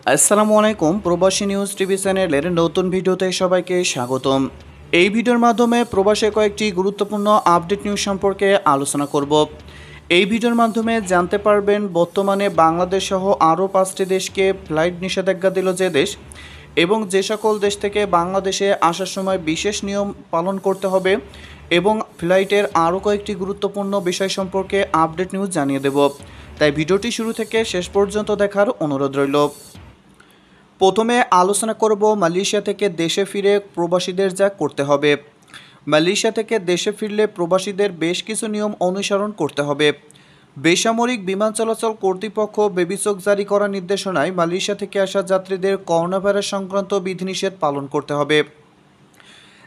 আসসালামু আলাইকুম। প্রবাসী নিউজ টিভি চ্যানেলের নতুন ভিডিওতে সবাইকে স্বাগতম। এই ভিডিওর মাধ্যমে প্রবাসে কয়েকটি গুরুত্বপূর্ণ আপডেট নিউজ সম্পর্কে আলোচনা করব। এই ভিডিওর মাধ্যমে জানতে পারবেন বর্তমানে বাংলাদেশ সহ আরও 5টি দেশকে ফ্লাইট নিষেধাজ্ঞা দিল যে দেশ, এবং যে সকল দেশ থেকে বাংলাদেশে আসার সময় বিশেষ নিয়ম পালন করতে হবে, এবং ফ্লাইটের আরও কয়েকটি গুরুত্বপূর্ণ বিষয় সম্পর্কে আপডেট নিউজ জানিয়ে দেব। তাই ভিডিওটি শুরু থেকে শেষ পর্যন্ত দেখার অনুরোধ রইল। প্রথমে আলোচনা করব মালয়েশিয়া থেকে দেশে ফিরে প্রবাসীদের যা করতে হবে। মালয়েশিয়া থেকে দেশে ফিরলে প্রবাসীদের বেশ কিছু নিয়ম অনুসরণ করতে হবে। বেসামরিক বিমান চলাচল কর্তৃপক্ষ বেবিচক জারি করা নির্দেশনায় মালয়েশিয়া থেকে আসা যাত্রীদের করোনা ভাইরাস সংক্রান্ত বিধিনিষেধ পালন করতে হবে।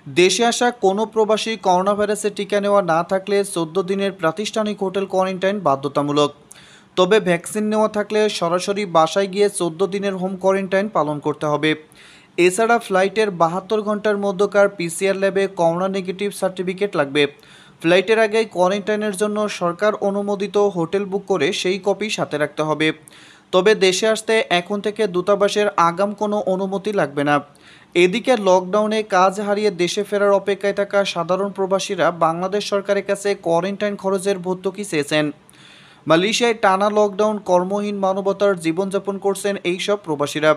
দেশে আসা কোনো প্রবাসী করোনা ভাইরাসের টিকা নেওয়া না থাকলে 14 দিনের প্রাতিষ্ঠানিক হোটেল কোয়ারেন্টাইন বাধ্যতামূলক। তবে ভ্যাকসিন নেওয়া থাকলে সরাসরি বাসায় গিয়ে 14 দিনের হোম কোয়ারেন্টাইন পালন করতে হবে। এছাড়া ফ্লাইটের 72 ঘন্টার মধ্যকার পিসিআর ল্যাবে করোনা নেগেটিভ সার্টিফিকেট লাগবে। ফ্লাইটের আগেই কোয়ারেন্টাইনের জন্য সরকার অনুমোদিত হোটেল বুক করে সেই কপি সাথে রাখতে হবে। তবে দেশে আসতে এখন থেকে দূতাবাসের আগাম কোনো অনুমতি লাগবে না। এদিকে লকডাউনে কাজ হারিয়ে দেশে ফেরার অপেক্ষায় থাকা সাধারণ প্রবাসীরা বাংলাদেশ সরকারের কাছে কোয়ারেন্টাইন খরচের ভর্তুকি চেয়েছেন। মালয়েশিয়ায় টানা লকডাউন কর্মহীন মানবতার জীবনযাপন করছেন এইসব প্রবাসীরা।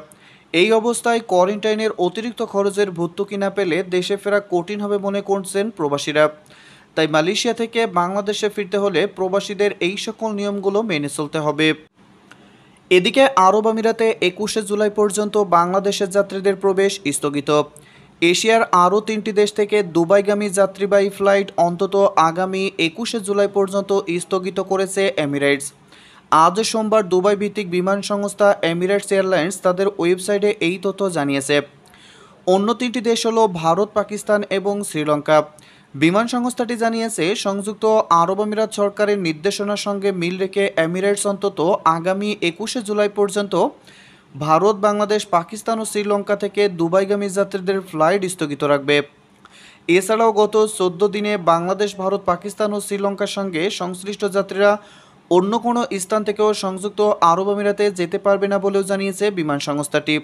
এই অবস্থায় কোয়ারেন্টাইনের অতিরিক্ত খরচের ভর্তুকি না পেলে দেশে ফেরা কঠিন হবে মনে করছেন প্রবাসীরা। তাই মালয়েশিয়া থেকে বাংলাদেশে ফিরতে হলে প্রবাসীদের এই সকল নিয়মগুলো মেনে চলতে হবে। এদিকে আরব আমিরাতে 21শে জুলাই পর্যন্ত বাংলাদেশের যাত্রীদের প্রবেশ স্থগিত। এশিয়ার আরও 3টি দেশ থেকে দুবাইগামী যাত্রীবাহী ফ্লাইট অন্তত আগামী 21শে জুলাই পর্যন্ত স্থগিত করেছে এমিরেটস। আজ সোমবার দুবাই ভিত্তিক বিমান সংস্থা এমিরেটস এয়ারলাইন্স তাদের ওয়েবসাইটে এই তথ্য জানিয়েছে। অন্য 3টি দেশ হল ভারত, পাকিস্তান এবং শ্রীলঙ্কা। বিমান সংস্থাটি জানিয়েছে, সংযুক্ত আরব আমিরাত সরকারের নির্দেশনার সঙ্গে মিল রেখে এমিরেটস অন্তত আগামী 21শে জুলাই পর্যন্ত ভারত, বাংলাদেশ, পাকিস্তান ও শ্রীলঙ্কা থেকে দুবাইগামী যাত্রীদের ফ্লাইট স্থগিত রাখবে। এছাড়াও গত 14 দিনে বাংলাদেশ, ভারত, পাকিস্তান ও শ্রীলঙ্কার সঙ্গে সংশ্লিষ্ট যাত্রীরা অন্য কোনো স্থান থেকেও সংযুক্ত আরব আমিরাতে যেতে পারবে না বলেও জানিয়েছে বিমান সংস্থাটি।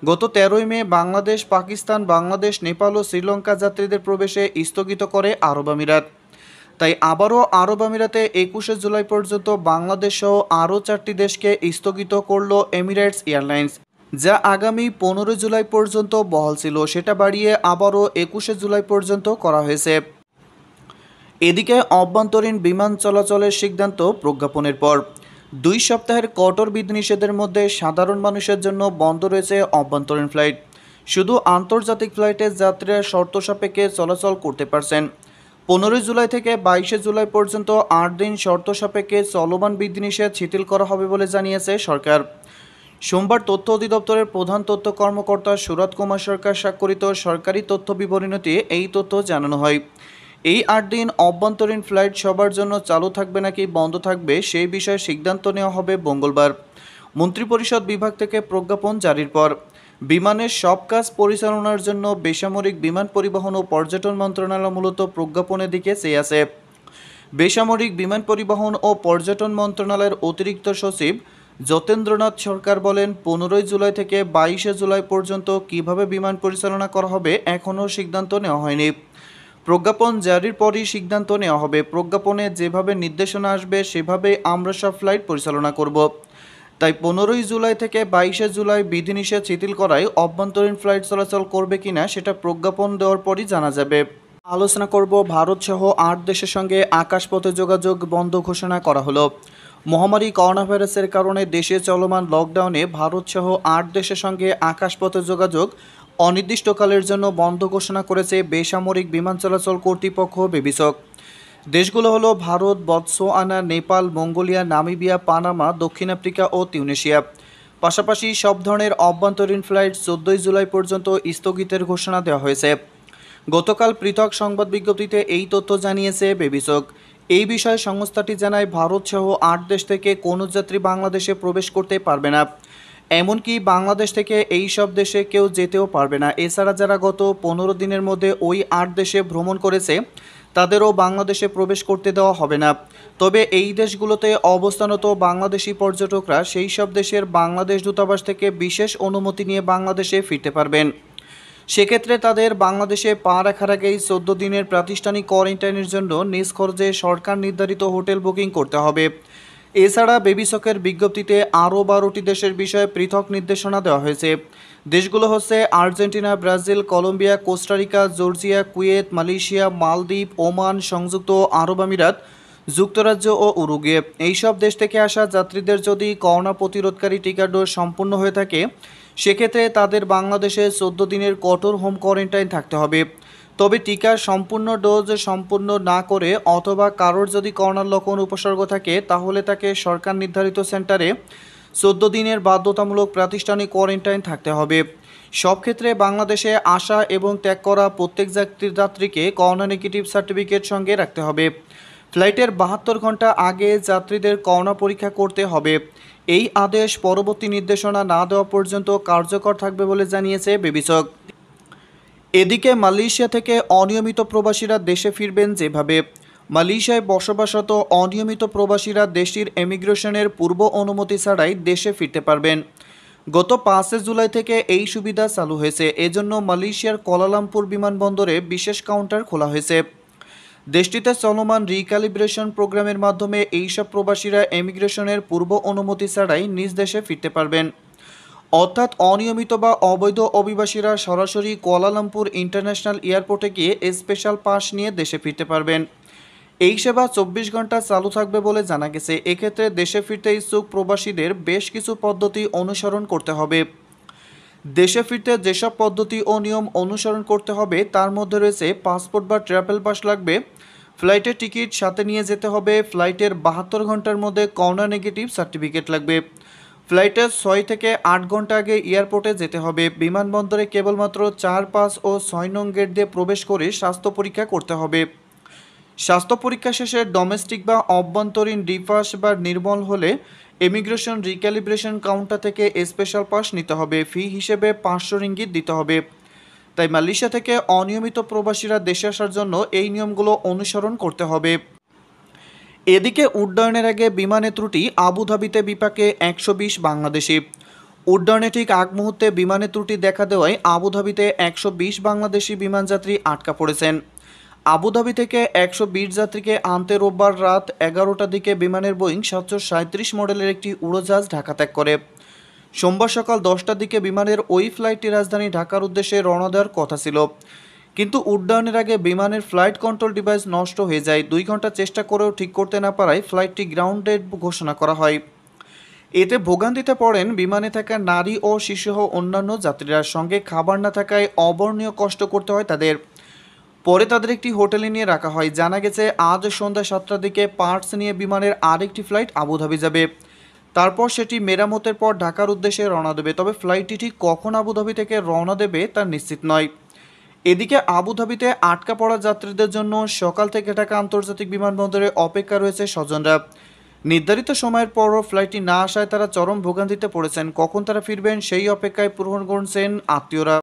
গত 13ই মে বাংলাদেশ, পাকিস্তান, বাংলাদেশ, নেপাল ও শ্রীলঙ্কা যাত্রীদের প্রবেশে স্থগিত করে আরব আমিরাত। তাই আবারও আরব আমিরাতে 21শে জুলাই পর্যন্ত বাংলাদেশ সহ আরও 4টি দেশকে স্থগিত করল এমিরেটস এয়ারলাইন্স, যা আগামী 15 জুলাই পর্যন্ত বহাল ছিল। সেটা বাড়িয়ে আবারও 21শে জুলাই পর্যন্ত করা হয়েছে। এদিকে অভ্যন্তরীণ বিমান চলাচলের সিদ্ধান্ত প্রজ্ঞাপনের পর 2 সপ্তাহের কঠোর বিধিনিষেধের মধ্যে সাধারণ মানুষের জন্য বন্ধ রয়েছে অভ্যন্তরীণ ফ্লাইট। শুধু আন্তর্জাতিক ফ্লাইটে যাত্রীরা শর্ত সাপেক্ষে চলাচল করতে পারছেন। 15 জুলাই থেকে 22শে জুলাই পর্যন্ত 8 দিন শর্ত সাপেক্ষে চলমান বিধিনিষেধ শিথিল করা হবে বলে জানিয়েছে সরকার। সোমবার তথ্য অধিদপ্তরের প্রধান তথ্য কর্মকর্তা সুরত কুমার সরকার স্বাক্ষরিত সরকারি তথ্য বিবরণীতে এই তথ্য জানানো হয়। এই 8 দিন অভ্যন্তরীণ ফ্লাইট সবার জন্য চালু থাকবে নাকি বন্ধ থাকবে সেই বিষয়ে সিদ্ধান্ত নেওয়া হবে মঙ্গলবার। মন্ত্রিপরিষদ বিভাগ থেকে প্রজ্ঞাপন জারির পর বিমানের সব কাজ পরিচালনার জন্য বেসামরিক বিমান পরিবহন ও পর্যটন মন্ত্রণালয় মূলত প্রজ্ঞাপনের দিকে চেয়ে আছে। বেসামরিক বিমান পরিবহন ও পর্যটন মন্ত্রণালয়ের অতিরিক্ত সচিব যতেন্দ্রনাথ সরকার বলেন, 15 জুলাই থেকে 22শে জুলাই পর্যন্ত কিভাবে বিমান পরিচালনা করা হবে এখনও সিদ্ধান্ত নেওয়া হয়নি। প্রজ্ঞাপন জারির পরই সিদ্ধান্ত নেওয়া হবে। প্রজ্ঞাপনে যেভাবে নির্দেশনা আসবে সেভাবেই আমরা সব ফ্লাইট পরিচালনা করব। তাই 15 জুলাই থেকে 22শে জুলাই বিধিনিষেধ শিথিল করায় অভ্যন্তরীণ ফ্লাইট চলাচল করবে কিনা সেটা প্রজ্ঞাপন দেওয়ার পরই জানা যাবে। আলোচনা করব ভারত সহ 8 দেশের সঙ্গে আকাশপথে যোগাযোগ বন্ধ ঘোষণা করা হলো। মহামারী করোনা ভাইরাসের কারণে দেশে চলমান লকডাউনে ভারত সহ 8 দেশের সঙ্গে আকাশপথে যোগাযোগ অনির্দিষ্টকালের জন্য বন্ধ ঘোষণা করেছে বেসামরিক বিমান চলাচল কর্তৃপক্ষ বেবিচক। দেশগুলো হলো Bharat, Botswana, Nepal, Mongolia, Namibia, Panama, দক্ষিণ আফ্রিকা ও তিউনিসিয়া। পাশাপাশি সব ধরনের অভ্যন্তরীণ ফ্লাইট 14 জুলাই পর্যন্ত স্থগিতের ঘোষণা দেওয়া হয়েছে। গতকাল পৃথক সংবাদ বিজ্ঞপ্তিতে এই তথ্য জানিয়েছে বেবিচক। এই বিষয়ে সংস্থাটি জানায়, ভারত সহ 8 দেশ থেকে কোনো যাত্রী বাংলাদেশে প্রবেশ করতে পারবে না। এমনকি বাংলাদেশ থেকে এই সব দেশে কেউ যেতেও পারবে না। এছাড়া যারা গত 15 দিনের মধ্যে ওই 8 দেশে ভ্রমণ করেছে তাদেরও বাংলাদেশে প্রবেশ করতে দেওয়া হবে না। তবে এই দেশগুলোতে অবস্থানরত বাংলাদেশি পর্যটকরা সেই সব দেশের বাংলাদেশ দূতাবাস থেকে বিশেষ অনুমতি নিয়ে বাংলাদেশে ফিরতে পারবেন। সেক্ষেত্রে তাদের বাংলাদেশে পা রাখার আগেই 14 দিনের প্রাতিষ্ঠানিক কোয়ারেন্টাইনের জন্য নিজ খরচে সরকার নির্ধারিত হোটেল বুকিং করতে হবে। এছাড়া বেবিসকের বিজ্ঞপ্তিতে আরও 12টি দেশের বিষয়ে পৃথক নির্দেশনা দেওয়া হয়েছে। দেশগুলো হচ্ছে Argentina, Brazil, Colombia, Costa Rica, Georgia, Kuwait, Malaysia, Maldives, Oman, সংযুক্ত আরব আমিরাত, যুক্তরাজ্য ও উরুগুয়ে। এইসব দেশ থেকে আসা যাত্রীদের যদি করোনা প্রতিরোধকারী টিকা ডোজ সম্পূর্ণ হয়ে থাকে, সেক্ষেত্রে তাদের বাংলাদেশে 14 দিনের কঠোর হোম কোয়ারেন্টাইন থাকতে হবে। তবে টিকার সম্পূর্ণ ডোজ সম্পূর্ণ না করে অথবা কারোর যদি করোনার লক্ষণ উপসর্গ থাকে, তাহলে তাকে সরকার নির্ধারিত সেন্টারে 14 দিনের বাধ্যতামূলক প্রাতিষ্ঠানিক কোয়ারেন্টাইন থাকতে হবে। সব ক্ষেত্রে বাংলাদেশে আসা এবং ত্যাগ করা প্রত্যেক যাত্রীকে করোনা নেগেটিভ সার্টিফিকেট সঙ্গে রাখতে হবে। ফ্লাইটের 72 ঘন্টা আগে যাত্রীদের করোনা পরীক্ষা করতে হবে। এই আদেশ পরবর্তী নির্দেশনা না দেওয়া পর্যন্ত কার্যকর থাকবে বলে জানিয়েছে বেবিসক। এদিকে মালয়েশিয়া থেকে অনিয়মিত প্রবাসীরা দেশে ফিরবেন যেভাবে। মালয়েশিয়ায় বসবাসরত অনিয়মিত প্রবাসীরা দেশটির ইমিগ্রেশনের পূর্ব অনুমতি ছাড়াই দেশে ফিরতে পারবেন। গত 5 জুলাই থেকে এই সুবিধা চালু হয়েছে। এজন্য মালয়েশিয়ার কুয়ালালামপুর বিমানবন্দরে বিশেষ কাউন্টার খোলা হয়েছে। দেশটিতে চলমান রিক্যালিব্রেশন প্রোগ্রামের মাধ্যমে এইসব প্রবাসীরা ইমিগ্রেশনের পূর্ব অনুমতি ছাড়াই নিজ দেশে ফিরতে পারবেন। অর্থাৎ অনিয়মিত বা অবৈধ অভিবাসীরা সরাসরি কুয়ালালামপুর ইন্টারন্যাশনাল এয়ারপোর্টে গিয়ে স্পেশাল পাস নিয়ে দেশে ফিরতে পারবেন। এই সেবা 24 ঘন্টা চালু থাকবে বলে জানা গেছে। এক্ষেত্রে দেশে ফিরতে ইচ্ছুক প্রবাসীদের বেশ কিছু পদ্ধতি অনুসরণ করতে হবে। দেশে ফিরতে যেসব পদ্ধতি ও নিয়ম অনুসরণ করতে হবে তার মধ্যে রয়েছে পাসপোর্ট বা ট্রাভেল পাস লাগবে, ফ্লাইটের টিকিট সাথে নিয়ে যেতে হবে, ফ্লাইটের 72 ঘন্টার মধ্যে করোনা নেগেটিভ সার্টিফিকেট লাগবে, ফ্লাইটের 6 থেকে 8 ঘন্টা আগে এয়ারপোর্টে যেতে হবে, বিমানবন্দরে কেবলমাত্র 4, 5 ও 6 নং গেট দিয়ে প্রবেশ করে স্বাস্থ্য পরীক্ষা করতে হবে। স্বাস্থ্য পরীক্ষা শেষে ডোমেস্টিক বা অভ্যন্তরীণ ডিপাস বা নির্মল হলে ইমিগ্রেশন রিক্যালিব্রেশন কাউন্টার থেকে স্পেশাল পাস নিতে হবে। ফি হিসেবে 500 রিঙ্গিত দিতে হবে। তাই মালয়েশিয়া থেকে অনিয়মিত প্রবাসীরা দেশে আসার জন্য এই নিয়মগুলো অনুসরণ করতে হবে। এদিকে উড্ডয়নের আগে বিমানে ত্রুটি, আবুধাবিতে বিপাকে 120 বাংলাদেশি। উড্ডয়নে ঠিক আগ মুহূর্তে বিমানে ত্রুটি দেখা দেওয়ায় আবুধাবিতে 120 বাংলাদেশি বিমানযাত্রী আটকা পড়েছেন। আবুধাবি থেকে 120 যাত্রীকে আনতে রোববার রাত 11টার দিকে বিমানের বোয়িং 737 মডেলের একটি উড়োজাহাজ ঢাকা ত্যাগ করে। সোমবার সকাল 10টার দিকে বিমানের ওই ফ্লাইটটি রাজধানী ঢাকার উদ্দেশ্যে রওনা দেওয়ার কথা ছিল, কিন্তু উড্ডয়নের আগে বিমানের ফ্লাইট কন্ট্রোল ডিভাইস নষ্ট হয়ে যায়। 2 ঘন্টা চেষ্টা করেও ঠিক করতে না পারায় ফ্লাইটটি গ্রাউন্ডেড ঘোষণা করা হয়। এতে ভোগান্তিতে পড়েন বিমানে থাকা নারী ও শিশুসহ অন্যান্য যাত্রীরা। সঙ্গে খাবার না থাকায় অবর্ণীয় কষ্ট করতে হয় তাদের। পরে তাদের একটি হোটেলে নিয়ে রাখা হয়। জানা গেছে আজ সন্ধ্যা 7টার দিকে পার্টস নিয়ে বিমানের আরেকটি ফ্লাইট আবুধাবি যাবে। তারপর সেটি মেরামতের পর ঢাকার উদ্দেশ্যে রওনা দেবে। তবে ফ্লাইটটি ঠিক কখন আবুধাবি থেকে রওনা দেবে তা নিশ্চিত নয়। এদিকে আবুধাবিতে আটকা পড়া যাত্রীদের জন্য সকাল থেকে ঢাকা আন্তর্জাতিক বিমানবন্দরে অপেক্ষা রয়েছে স্বজনরা। নির্ধারিত সময়ের পরও ফ্লাইটটি না আসায় তারা চরম ভোগান্তিতে পড়েছেন। কখন তারা ফিরবেন সেই অপেক্ষায় পূরণ করছেন আত্মীয়রা।